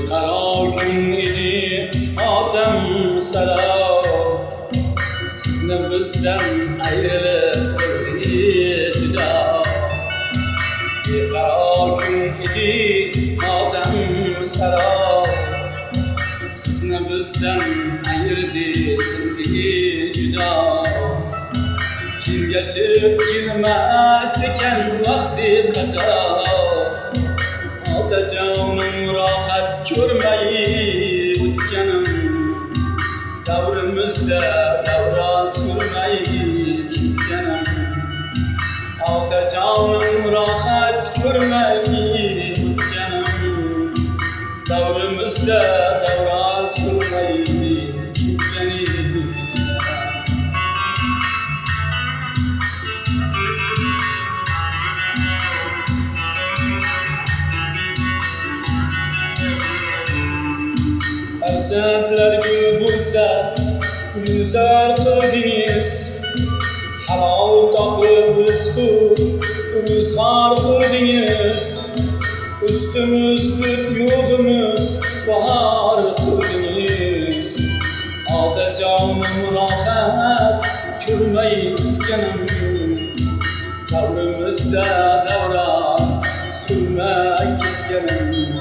Qaro kun edi odam saro, sizni bizdan ayrilib turdi judo. Qaro kun edi odam saro, sizni bizdan ayirdi turdi judo. Kelgashib kelmas ekan vaqti qazo, otajonim rohat ko'rmay o'tganim, davrimizda davra surmay ketganim. Otajonim rohat ko'rmay o'tganim, davrimizda davra surmay ketganim. Farzandlar gul bo'lsa, gulzor qildingiz, halol topib rizqu ro'zg'or qildingiz. Ustimiz bit yo'g'imiz bahor qildingiz. Otajonim rohat ko'rmay o'tganim, davrimizda davra surmay ketganim.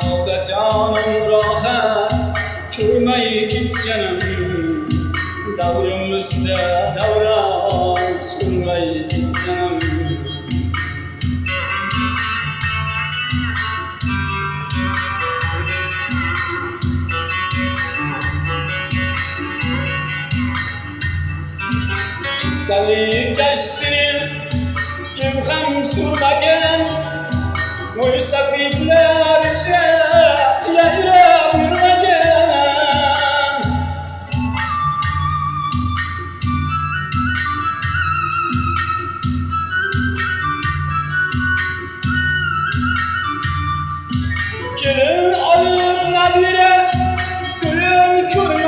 Otajonim rohat ko'rmay ketganim, davrimizda davra surmay ketganim. Sali gashtini kim ham surmagan, mo'ysafidlar ichra yayrab yurmagan. Kelin olur nabira, to'yin ko'rma